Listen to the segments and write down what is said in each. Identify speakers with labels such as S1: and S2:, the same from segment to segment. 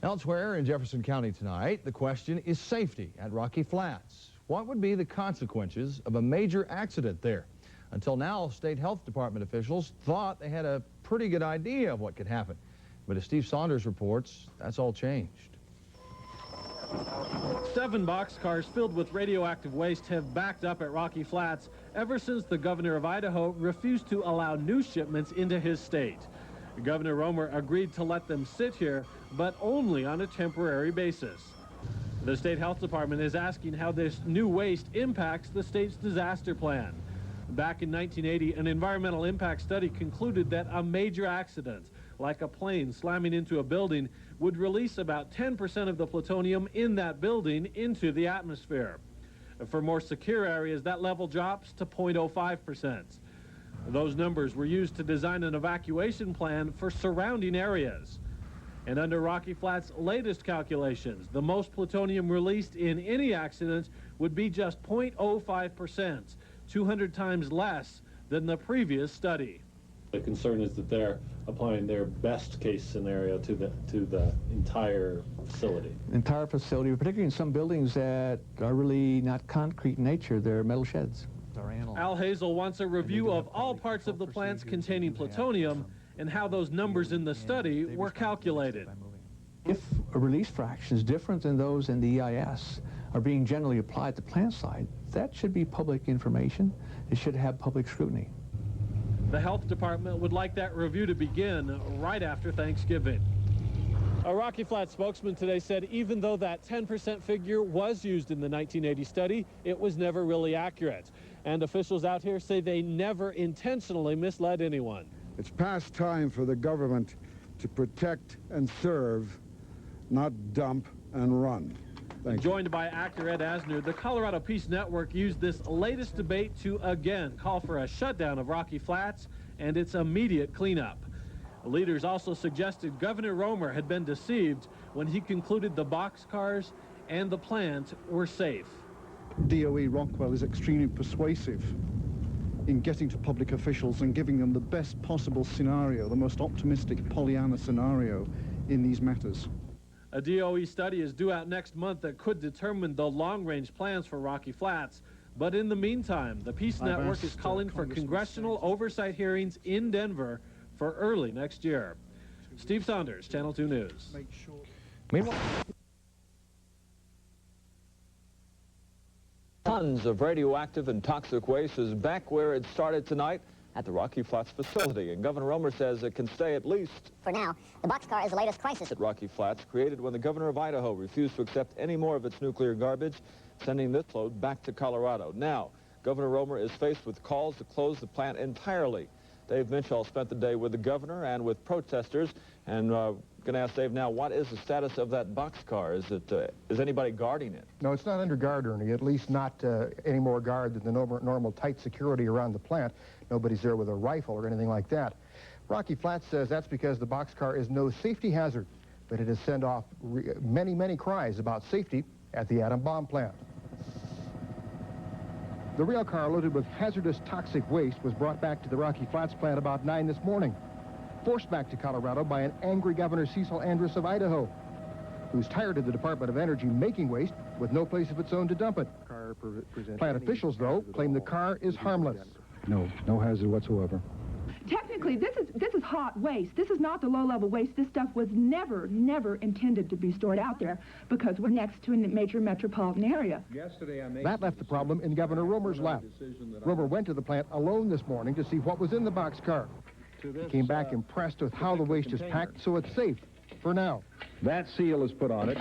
S1: Elsewhere in Jefferson County tonight, the question is safety at Rocky Flats. What would be the consequences of a major accident there? Until now, state health department officials thought they had a pretty good idea of what could happen. But as Steve Saunders reports, that's all changed.
S2: 7 boxcars filled with radioactive waste have backed up at Rocky Flats ever since the governor of Idaho refused to allow new shipments into his state. Governor Romer agreed to let them sit here, but only on a temporary basis. The state health department is asking how this new waste impacts the state's disaster plan. Back in 1980, an environmental impact study concluded that a major accident, like a plane slamming into a building, would release about 10% of the plutonium in that building into the atmosphere. For more secure areas, that level drops to 0.05%. Those numbers were used to design an evacuation plan for surrounding areas. And under Rocky Flats' latest calculations, the most plutonium released in any accident would be just 0.05%, 200 times less than the previous study.
S3: The concern is that they're applying their best case scenario to the entire facility.
S4: Entire facility, particularly in some buildings that are really not concrete in nature, they're metal sheds.
S2: Al Hazel wants a review of all parts of the plants containing plutonium and how those numbers in the study were calculated.
S4: If a release fraction is different than those in the EIS are being generally applied to plant side, that should be public information. It should have public scrutiny.
S2: The health department would like that review to begin right after Thanksgiving. A Rocky Flats spokesman today said even though that 10% figure was used in the 1980 study, it was never really accurate. And officials out here say they never intentionally misled anyone.
S5: It's past time for the government to protect and serve, not dump and run.
S2: Joined by actor Ed Asner, the Colorado Peace Network used this latest debate to again call for a shutdown of Rocky Flats and its immediate cleanup. Leaders also suggested Governor Romer had been deceived when he concluded the boxcars and the plant were safe.
S6: DOE Rockwell is extremely persuasive in getting to public officials and giving them the best possible scenario, the most optimistic Pollyanna scenario in these matters.
S2: A DOE study is due out next month that could determine the long-range plans for Rocky Flats. But in the meantime, the Peace Network is calling for congressional oversight hearings in Denver for early next year. Steve Saunders, Channel 2 News.
S1: Meanwhile,
S7: tons of radioactive and toxic waste is back where it started tonight at the Rocky Flats facility, and Governor Romer says it can stay at least
S8: for now. The boxcar is the latest crisis
S7: at Rocky Flats, created when the governor of Idaho refused to accept any more of its nuclear garbage, sending this load back to Colorado. Now, Governor Romer is faced with calls to close the plant entirely. Dave Mitchell spent the day with the governor and with protesters, and going to ask Dave now, what is the status of that boxcar? Is anybody guarding it?
S9: No, it's not under guard, Ernie, at least not any more guard than the normal tight security around the plant. Nobody's there with a rifle or anything like that. Rocky Flats says that's because the boxcar is no safety hazard, but it has sent off many cries about safety at the atom bomb plant. The rail car loaded with hazardous toxic waste was brought back to the Rocky Flats plant about 9 this morning, forced back to Colorado by an angry Governor Cecil Andrus of Idaho, who's tired of the Department of Energy making waste with no place of its own to dump it. Plant officials, though, claim the car is harmless.
S6: No hazard whatsoever.
S10: Technically, this is hot waste. This is not the low-level waste. This stuff was never intended to be stored out there because we're next to a major metropolitan area.
S9: That left the problem in Governor Romer's lap. Romer went to the plant alone this morning to see what was in the boxcar. He came back impressed with how the waste is packed, so it's safe for now.
S11: That seal is put on it.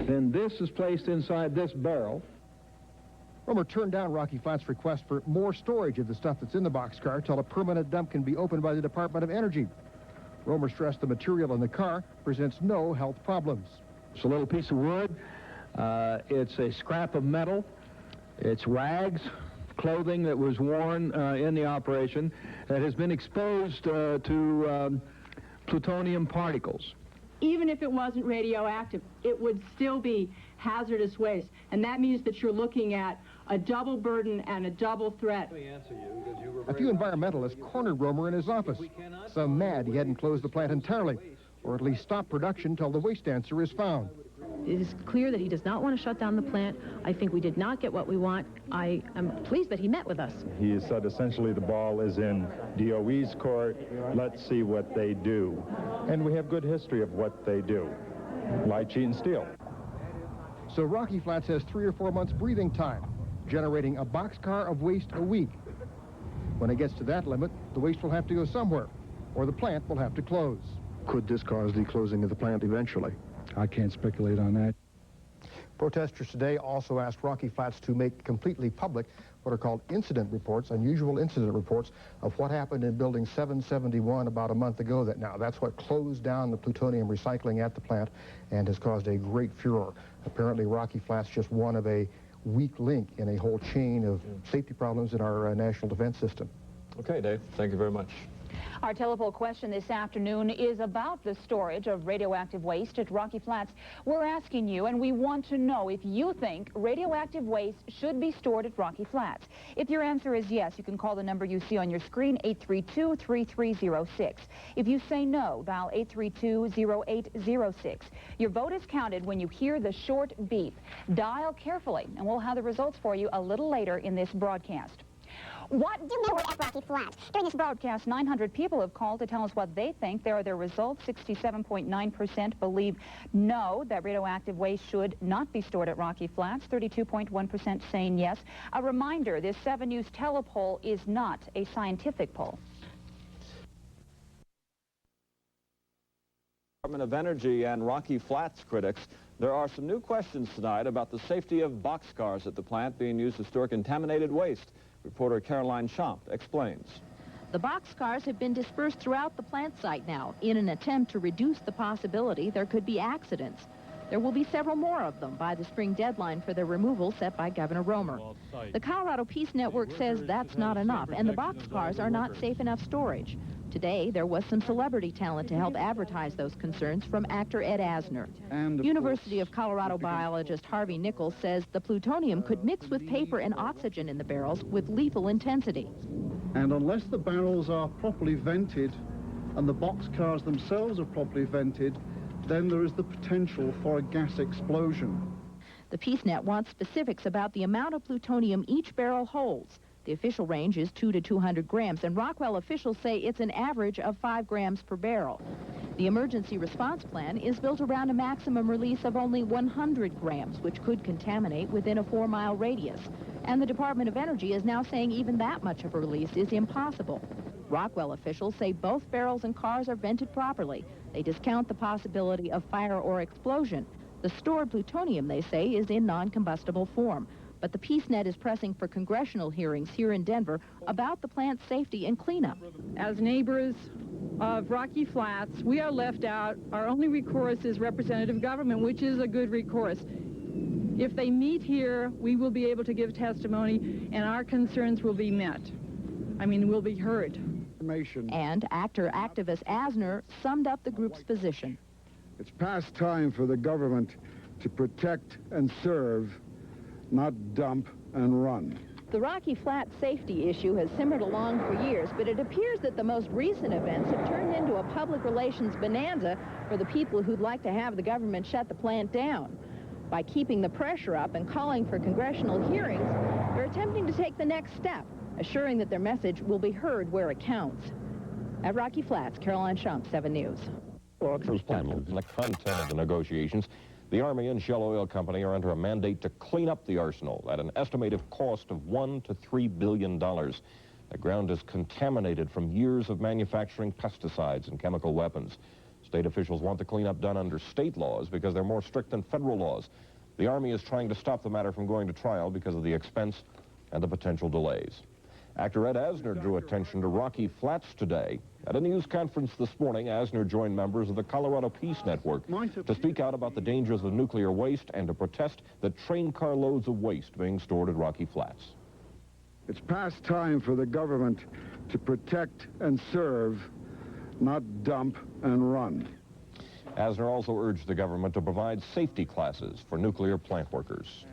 S11: Then this is placed inside this barrel.
S9: Romer turned down Rocky Flats' request for more storage of the stuff that's in the boxcar till a permanent dump can be opened by the Department of Energy. Romer stressed the material in the car presents no health problems.
S11: It's a little piece of wood. It's a scrap of metal. It's rags, clothing that was worn in the operation that has been exposed to plutonium particles.
S10: Even if it wasn't radioactive, it would still be hazardous waste. And that means that you're looking at a double burden and a double threat.
S9: A few environmentalists cornered Romer in his office, some mad he hadn't closed the plant entirely. or at least stop production until the waste answer is found.
S12: It is clear that he does not want to shut down the plant. I think we did not get what we want. I am pleased that he met with us.
S13: He has said essentially the ball is in DOE's court. Let's see what they do. And we have good history of what they do. Lie, cheat, and steal.
S9: So Rocky Flats has 3 or 4 months breathing time, generating a boxcar of waste a week. When it gets to that limit, the waste will have to go somewhere, or the plant will have to close.
S6: Could this cause the closing of the plant eventually? I can't speculate on that.
S9: Protesters today also asked Rocky Flats to make completely public what are called incident reports, unusual incident reports of what happened in building 771 about a month ago. That's what closed down the plutonium recycling at the plant and has caused a great furor. Apparently Rocky Flats just one of a weak link in a whole chain of safety problems in our national defense system.
S7: Okay, Dave, thank you very much.
S14: Our telepoll question this afternoon is about the storage of radioactive waste at Rocky Flats. We're asking you, and we want to know if you think radioactive waste should be stored at Rocky Flats. If your answer is yes, you can call the number you see on your screen, 832-3306. If you say no, dial 832-0806. Your vote is counted when you hear the short beep. Dial carefully, and we'll have the results for you a little later in this broadcast. What do you know at Rocky Flats? During this broadcast, 900 people have called to tell us what they think. There are their results. 67.9% believe no, that radioactive waste should not be stored at Rocky Flats. 32.1% saying yes. A reminder, this 7 News telepoll is not a scientific poll.
S7: Department of Energy and Rocky Flats critics, there are some new questions tonight about the safety of boxcars at the plant being used to store contaminated waste. Reporter Caroline Schomp explains.
S15: The boxcars have been dispersed throughout the plant site now in an attempt to reduce the possibility there could be accidents. There will be several more of them by the spring deadline for their removal set by Governor Romer. The Colorado Peace Network says that's not enough, and the boxcars are not safe enough storage. Today, there was some celebrity talent to help advertise those concerns from actor Ed Asner. University of Colorado biologist Harvey Nichols says the plutonium could mix with paper and oxygen in the barrels with lethal intensity.
S6: And unless the barrels are properly vented and the boxcars themselves are properly vented, then there is the potential for a gas explosion.
S15: The PeaceNet wants specifics about the amount of plutonium each barrel holds. The official range is 2 to 200 grams, and Rockwell officials say it's an average of 5 grams per barrel. The emergency response plan is built around a maximum release of only 100 grams, which could contaminate within a 4-mile radius. And the Department of Energy is now saying even that much of a release is impossible. Rockwell officials say both barrels and cars are vented properly. They discount the possibility of fire or explosion. The stored plutonium, they say, is in non-combustible form. But the PeaceNet is pressing for congressional hearings here in Denver about the plant's safety and cleanup.
S10: As neighbors of Rocky Flats, we are left out. Our only recourse is representative government, which is a good recourse. If they meet here, we will be able to give testimony, and our concerns will be met. Will be heard.
S15: And activist Asner summed up the group's position.
S5: It's past time for the government to protect and serve, not dump and run.
S15: The Rocky Flats safety issue has simmered along for years, but it appears that the most recent events have turned into a public relations bonanza for the people who'd like to have the government shut the plant down. By keeping the pressure up and calling for congressional hearings, they're attempting to take the next step, assuring that their message will be heard where it counts. At Rocky Flats, Caroline Schomp, 7 News.
S16: In the content of the negotiations, the Army and Shell Oil Company are under a mandate to clean up the arsenal at an estimated cost of $1 to $3 billion. The ground is contaminated from years of manufacturing pesticides and chemical weapons. State officials want the cleanup done under state laws because they're more strict than federal laws. The Army is trying to stop the matter from going to trial because of the expense and the potential delays. Actor Ed Asner drew attention to Rocky Flats today. At a news conference this morning, Asner joined members of the Colorado Peace Network to speak out about the dangers of nuclear waste and to protest the train car loads of waste being stored at Rocky Flats.
S5: It's past time for the government to protect and serve, not dump and run.
S16: Asner also urged the government to provide safety classes for nuclear plant workers.